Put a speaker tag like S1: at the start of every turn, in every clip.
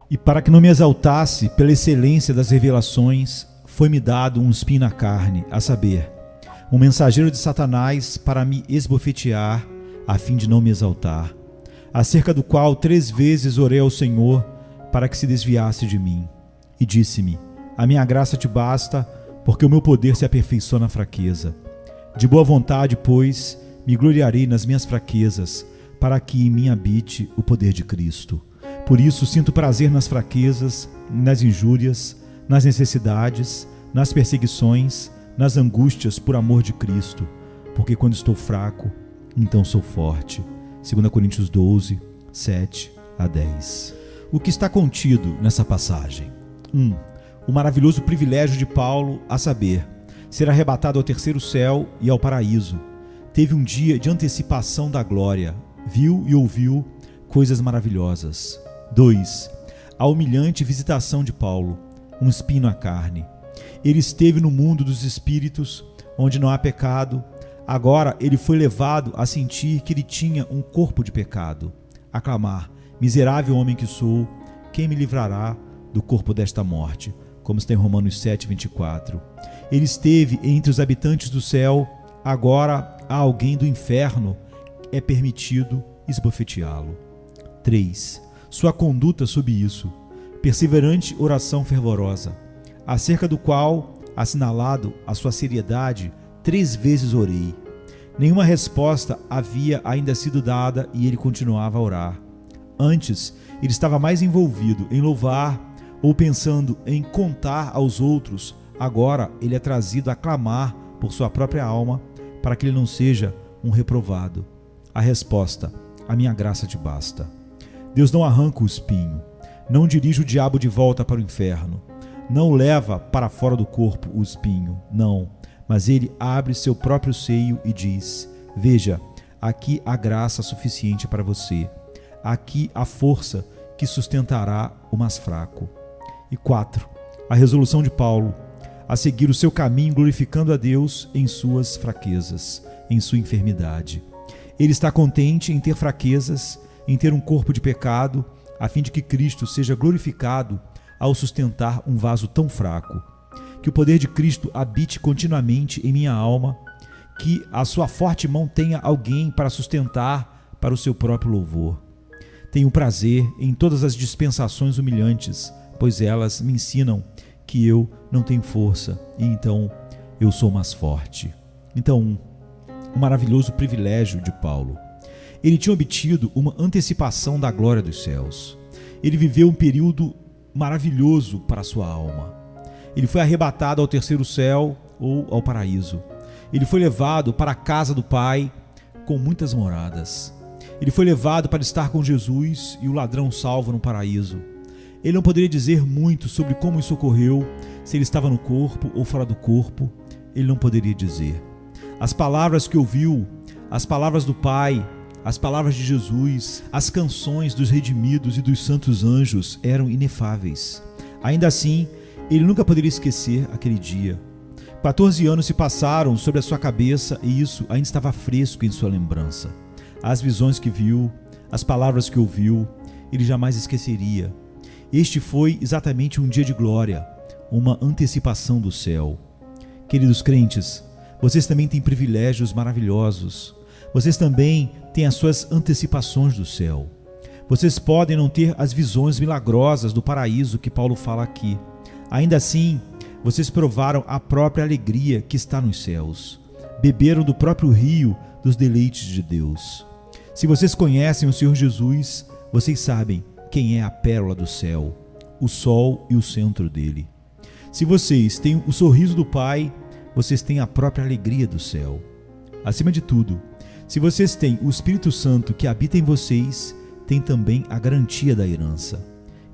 S1: E para que não me exaltasse pela excelência das revelações, foi-me dado um espinho na carne, a saber, um mensageiro de Satanás para me esbofetear, a fim de não me exaltar, acerca do qual 3 vezes orei ao Senhor para que se desviasse de mim. E disse-me: a minha graça te basta, porque o meu poder se aperfeiçoa na fraqueza. De boa vontade, pois, me gloriarei nas minhas fraquezas, para que em mim habite o poder de Cristo. Por isso sinto prazer nas fraquezas, nas injúrias, nas necessidades, nas perseguições, nas angústias por amor de Cristo, porque quando estou fraco, então sou forte. 2 Coríntios 12, 7 a 10. O que está contido nessa passagem? 1. O maravilhoso privilégio de Paulo, a saber, ser arrebatado ao terceiro céu e ao paraíso. Teve um dia de antecipação da glória, viu e ouviu coisas maravilhosas. 2. A humilhante visitação de Paulo, um espinho na carne. Ele esteve no mundo dos espíritos, onde não há pecado. Agora ele foi levado a sentir que ele tinha um corpo de pecado, a clamar: miserável homem que sou, quem me livrará do corpo desta morte? Como está em Romanos 7, 24. Ele esteve entre os habitantes do céu, agora a alguém do inferno é permitido esbofeteá-lo. 3. Sua conduta sob isso, perseverante oração fervorosa, acerca do qual, assinalado a sua seriedade, 3 vezes orei. Nenhuma resposta havia ainda sido dada e ele continuava a orar. Antes, ele estava mais envolvido em louvar ou pensando em contar aos outros. Agora, ele é trazido a clamar por sua própria alma para que ele não seja um reprovado. A resposta: a minha graça te basta. Deus não arranca o espinho, não dirige o diabo de volta para o inferno, não leva para fora do corpo o espinho, não. Mas ele abre seu próprio seio e diz: veja, aqui há graça suficiente para você. Aqui há força que sustentará o mais fraco. E 4. A resolução de Paulo a seguir o seu caminho glorificando a Deus em suas fraquezas, em sua enfermidade. Ele está contente em ter fraquezas, em ter um corpo de pecado, a fim de que Cristo seja glorificado ao sustentar um vaso tão fraco. Que o poder de Cristo habite continuamente em minha alma, que a sua forte mão tenha alguém para sustentar para o seu próprio louvor. Tenho prazer em todas as dispensações humilhantes, pois elas me ensinam que eu não tenho força e então eu sou mais forte. Então, um maravilhoso privilégio de Paulo. Ele tinha obtido uma antecipação da glória dos céus. Ele viveu um período maravilhoso para a sua alma. Ele foi arrebatado ao terceiro céu ou ao paraíso. Ele foi levado para a casa do Pai com muitas moradas. Ele foi levado para estar com Jesus e o ladrão salvo no paraíso. Ele não poderia dizer muito sobre como isso ocorreu, se ele estava no corpo ou fora do corpo. Ele não poderia dizer. As palavras que ouviu, as palavras do Pai, as palavras de Jesus, as canções dos redimidos e dos santos anjos eram inefáveis. Ainda assim, ele nunca poderia esquecer aquele dia. 14 anos se passaram sobre a sua cabeça e isso ainda estava fresco em sua lembrança. As visões que viu, as palavras que ouviu, ele jamais esqueceria. Este foi exatamente um dia de glória, uma antecipação do céu. Queridos crentes, vocês também têm privilégios maravilhosos. Vocês também têm as suas antecipações do céu. Vocês podem não ter as visões milagrosas do paraíso que Paulo fala aqui. Ainda assim, vocês provaram a própria alegria que está nos céus. Beberam do próprio rio dos deleites de Deus. Se vocês conhecem o Senhor Jesus, vocês sabem quem é a pérola do céu, o sol e o centro dele. Se vocês têm o sorriso do Pai, vocês têm a própria alegria do céu. Acima de tudo, se vocês têm o Espírito Santo que habita em vocês, têm também a garantia da herança.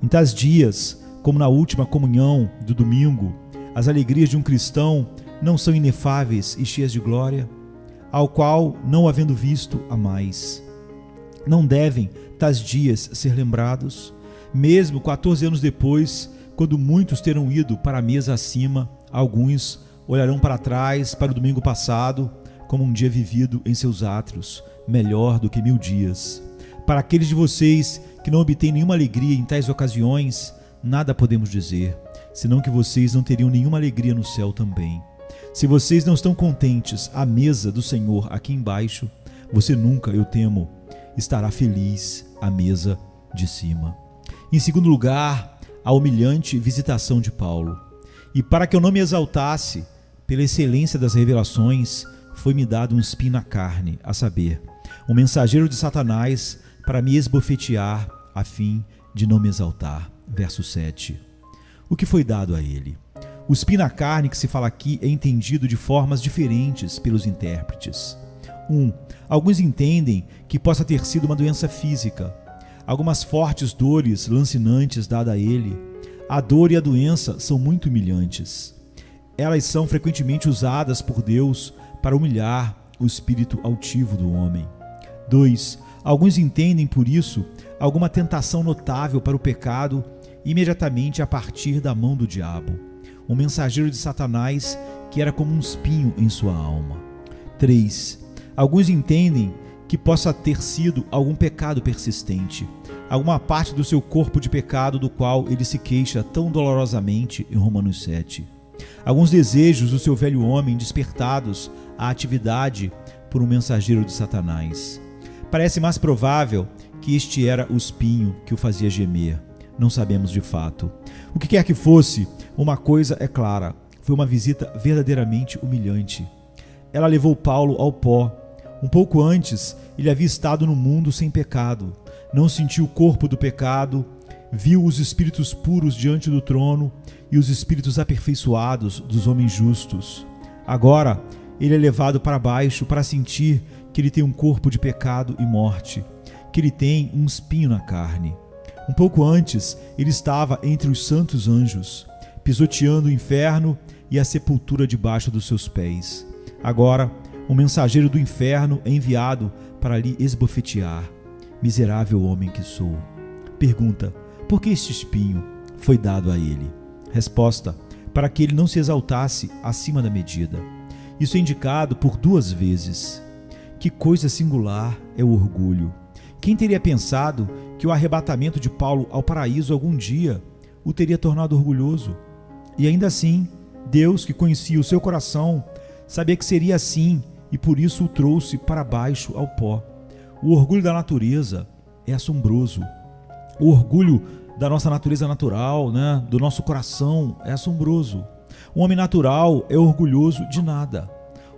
S1: Em tais dias, como na última comunhão do domingo, as alegrias de um cristão não são inefáveis e cheias de glória, ao qual, não havendo visto, há mais. Não devem tais dias ser lembrados, mesmo 14 anos depois, quando muitos terão ido para a mesa acima, alguns olharão para trás, para o domingo passado, como um dia vivido em seus átrios, melhor do que 1000 dias. Para aqueles de vocês que não obtêm nenhuma alegria em tais ocasiões, nada podemos dizer, senão que vocês não teriam nenhuma alegria no céu também. Se vocês não estão contentes à mesa do Senhor aqui embaixo, você nunca, eu temo, estará feliz à mesa de cima. Em segundo lugar, a humilhante visitação de Paulo. E para que eu não me exaltasse pela excelência das revelações, foi-me dado um espinho na carne, a saber, um mensageiro de Satanás para me esbofetear a fim de não me exaltar. Verso 7. O que foi dado a ele? O espinho na carne que se fala aqui é entendido de formas diferentes pelos intérpretes. 1. Alguns entendem que possa ter sido uma doença física, algumas fortes dores lancinantes dadas a ele. A dor e a doença são muito humilhantes. Elas são frequentemente usadas por Deus para humilhar o espírito altivo do homem. 2. Alguns entendem por isso alguma tentação notável para o pecado imediatamente a partir da mão do diabo, um mensageiro de Satanás que era como um espinho em sua alma. 3. Alguns entendem que possa ter sido algum pecado persistente, alguma parte do seu corpo de pecado do qual ele se queixa tão dolorosamente em Romanos 7. Alguns desejos do seu velho homem despertados à atividade por um mensageiro de Satanás. Parece mais provável que este era o espinho que o fazia gemer. Não sabemos de fato. O que quer que fosse, uma coisa é clara: foi uma visita verdadeiramente humilhante. Ela levou Paulo ao pó. Um pouco antes, ele havia estado no mundo sem pecado. Não sentiu o corpo do pecado, viu os espíritos puros diante do trono e os espíritos aperfeiçoados dos homens justos. Agora, ele é levado para baixo para sentir que ele tem um corpo de pecado e morte, que ele tem um espinho na carne. Um pouco antes, ele estava entre os santos anjos, pisoteando o inferno e a sepultura debaixo dos seus pés. Agora, um mensageiro do inferno é enviado para lhe esbofetear. Miserável homem que sou. Pergunta: por que este espinho foi dado a ele? Resposta: para que ele não se exaltasse acima da medida. Isso é indicado por 2 vezes. Que coisa singular é o orgulho. Quem teria pensado que o arrebatamento de Paulo ao paraíso algum dia o teria tornado orgulhoso? E ainda assim, Deus, que conhecia o seu coração, sabia que seria assim e por isso o trouxe para baixo ao pó. O orgulho da natureza é assombroso. O orgulho da nossa natureza natural, do nosso coração, é assombroso. Um homem natural é orgulhoso de nada.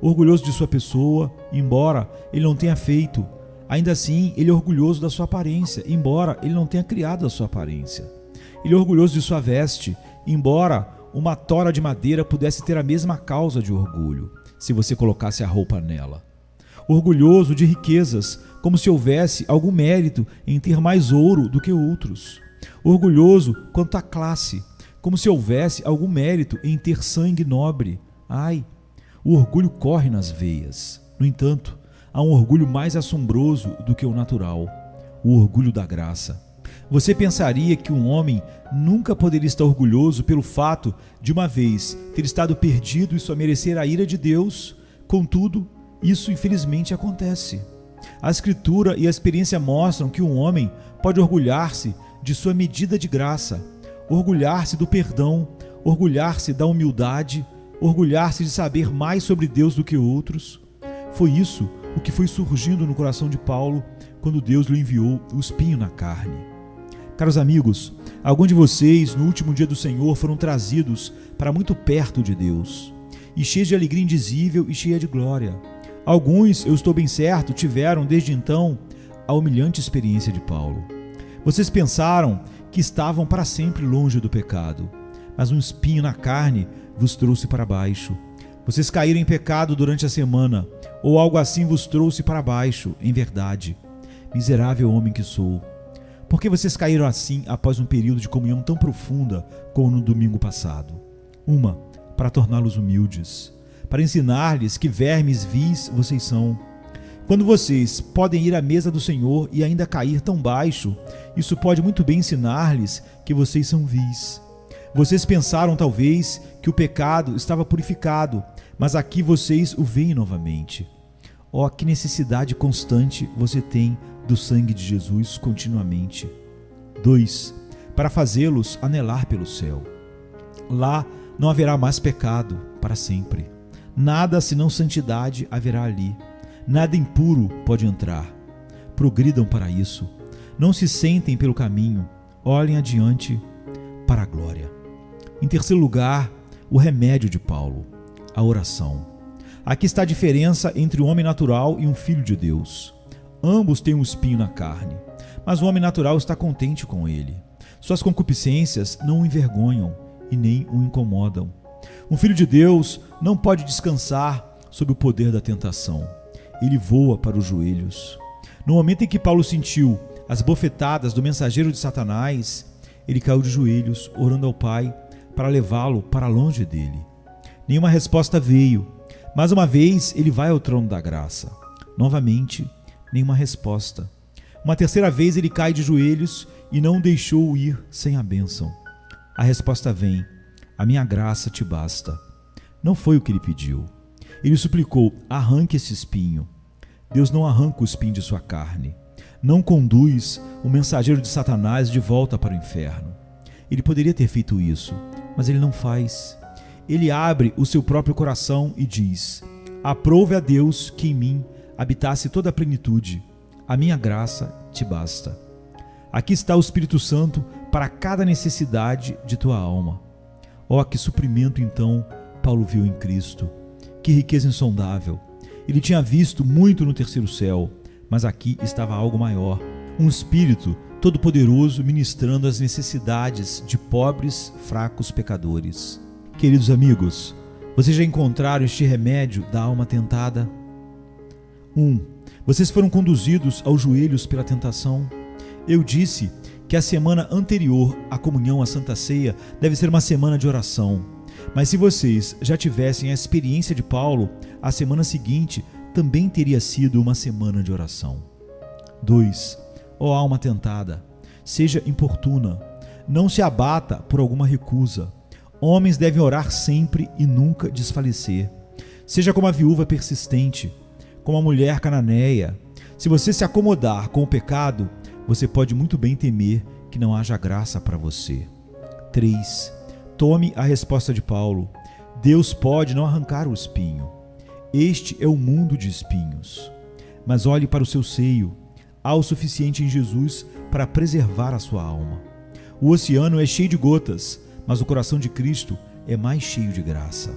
S1: Orgulhoso de sua pessoa, embora ele não tenha feito. Ainda assim, ele é orgulhoso da sua aparência, embora ele não tenha criado a sua aparência. Ele é orgulhoso de sua veste, embora uma tora de madeira pudesse ter a mesma causa de orgulho, se você colocasse a roupa nela. Orgulhoso de riquezas, como se houvesse algum mérito em ter mais ouro do que outros. Orgulhoso quanto à classe, como se houvesse algum mérito em ter sangue nobre. Ai, o orgulho corre nas veias. No entanto, há um orgulho mais assombroso do que o natural, o orgulho da graça. Você pensaria que um homem nunca poderia estar orgulhoso pelo fato de uma vez ter estado perdido e só merecer a ira de Deus? Contudo, isso infelizmente acontece. A Escritura e a experiência mostram que um homem pode orgulhar-se de sua medida de graça, orgulhar-se do perdão, orgulhar-se da humildade, orgulhar-se de saber mais sobre Deus do que outros. Foi isso o que foi surgindo no coração de Paulo quando Deus lhe enviou o espinho na carne. Caros amigos, alguns de vocês no último dia do Senhor foram trazidos para muito perto de Deus, e cheios de alegria indizível e cheia de glória. Alguns, eu estou bem certo, tiveram desde então a humilhante experiência de Paulo. Vocês pensaram que estavam para sempre longe do pecado, mas um espinho na carne vos trouxe para baixo. Vocês caíram em pecado durante a semana, ou algo assim vos trouxe para baixo, em verdade. Miserável homem que sou. Por que vocês caíram assim após um período de comunhão tão profunda como no domingo passado? Para torná-los humildes, para ensinar-lhes que vermes vis vocês são. Quando vocês podem ir à mesa do Senhor e ainda cair tão baixo, isso pode muito bem ensinar-lhes que vocês são vis. Vocês pensaram talvez que o pecado estava purificado, mas aqui vocês o veem novamente. Oh, que necessidade constante você tem do sangue de Jesus continuamente. 2. Para fazê-los anelar pelo céu. Lá não haverá mais pecado para sempre. Nada senão santidade haverá ali. Nada impuro pode entrar. Progridam para isso. Não se sentem pelo caminho. Olhem adiante para a glória. Em terceiro lugar, o remédio de Paulo, a oração. Aqui está a diferença entre o homem natural e um filho de Deus. Ambos têm um espinho na carne, mas o homem natural está contente com ele. Suas concupiscências não o envergonham e nem o incomodam. Um filho de Deus não pode descansar sob o poder da tentação. Ele voa para os joelhos. No momento em que Paulo sentiu as bofetadas do mensageiro de Satanás, ele caiu de joelhos, orando ao Pai para levá-lo para longe dele. Nenhuma resposta veio. Mais uma vez, ele vai ao trono da graça. Novamente, nenhuma resposta. Uma terceira vez, ele cai de joelhos e não deixou ir sem a bênção. A resposta vem: a minha graça te basta. Não foi o que ele pediu. Ele suplicou: arranque esse espinho. Deus não arranca o espinho de sua carne. Não conduz o mensageiro de Satanás de volta para o inferno. Ele poderia ter feito isso, mas ele não faz. Ele abre o seu próprio coração e diz: aprove a Deus que em mim habitasse toda a plenitude. A minha graça te basta. Aqui está o Espírito Santo para cada necessidade de tua alma. Oh, que suprimento então Paulo viu em Cristo. Que riqueza insondável. Ele tinha visto muito no terceiro céu, mas aqui estava algo maior. Um Espírito todo-poderoso ministrando as necessidades de pobres, fracos pecadores. Queridos amigos, vocês já encontraram este remédio da alma tentada? 1. Vocês foram conduzidos aos joelhos pela tentação? Eu disse que a semana anterior à comunhão à Santa Ceia deve ser uma semana de oração. Mas se vocês já tivessem a experiência de Paulo, a semana seguinte também teria sido uma semana de oração. 2. Ó alma tentada, seja importuna, não se abata por alguma recusa. Homens devem orar sempre e nunca desfalecer. Seja como a viúva persistente, como a mulher cananeia. Se você se acomodar com o pecado, você pode muito bem temer que não haja graça para você. 3. Tome a resposta de Paulo. Deus pode não arrancar o espinho. Este é o mundo de espinhos. Mas olhe para o seu seio. Há o suficiente em Jesus para preservar a sua alma. O oceano é cheio de gotas, mas o coração de Cristo é mais cheio de graça.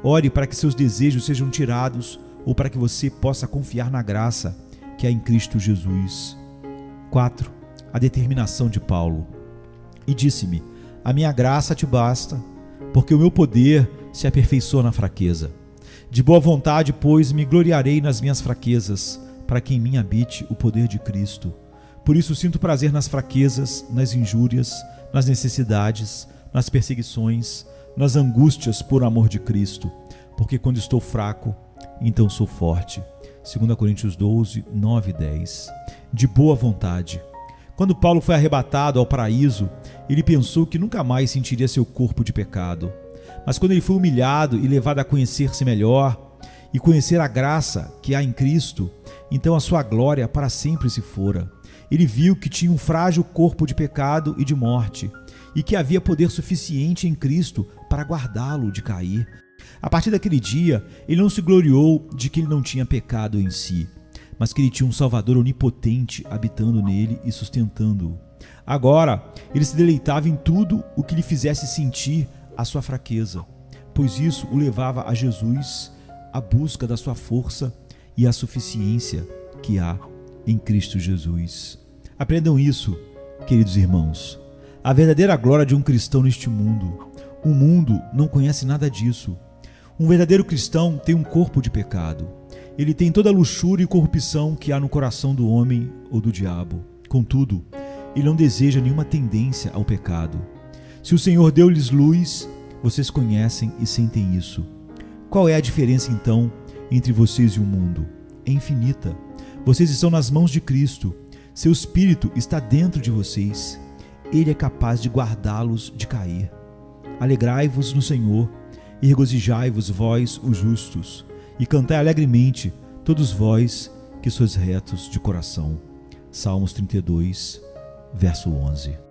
S1: Ore para que seus desejos sejam tirados ou para que você possa confiar na graça que há em Cristo Jesus. 4. A determinação de Paulo. E disse-me: a minha graça te basta, porque o meu poder se aperfeiçoa na fraqueza. De boa vontade, pois, me gloriarei nas minhas fraquezas, para que em mim habite o poder de Cristo. Por isso sinto prazer nas fraquezas, nas injúrias, nas necessidades, nas perseguições, nas angústias por amor de Cristo, porque quando estou fraco, então sou forte. 2 Coríntios 12, 9 e 10. De boa vontade. Quando Paulo foi arrebatado ao paraíso, ele pensou que nunca mais sentiria seu corpo de pecado. Mas quando ele foi humilhado e levado a conhecer-se melhor e conhecer a graça que há em Cristo, então a sua glória para sempre se fora. Ele viu que tinha um frágil corpo de pecado e de morte, e que havia poder suficiente em Cristo para guardá-lo de cair. A partir daquele dia, ele não se gloriou de que ele não tinha pecado em si, mas que ele tinha um Salvador onipotente habitando nele e sustentando-o. Agora, ele se deleitava em tudo o que lhe fizesse sentir a sua fraqueza, pois isso o levava a Jesus, à busca da sua força e a suficiência que há em Cristo Jesus. Aprendam isso, queridos irmãos. A verdadeira glória de um cristão neste mundo. O mundo não conhece nada disso. Um verdadeiro cristão tem um corpo de pecado. Ele tem toda a luxúria e corrupção que há no coração do homem ou do diabo. Contudo, ele não deseja nenhuma tendência ao pecado. Se o Senhor deu-lhes luz, vocês conhecem e sentem isso. Qual é a diferença, então, entre vocês e o mundo? É infinita. Vocês estão nas mãos de Cristo. Seu Espírito está dentro de vocês. Ele é capaz de guardá-los de cair. Alegrai-vos no Senhor e regozijai-vos vós, os justos, e cantai alegremente, todos vós que sois retos de coração. Salmos 32, verso 11.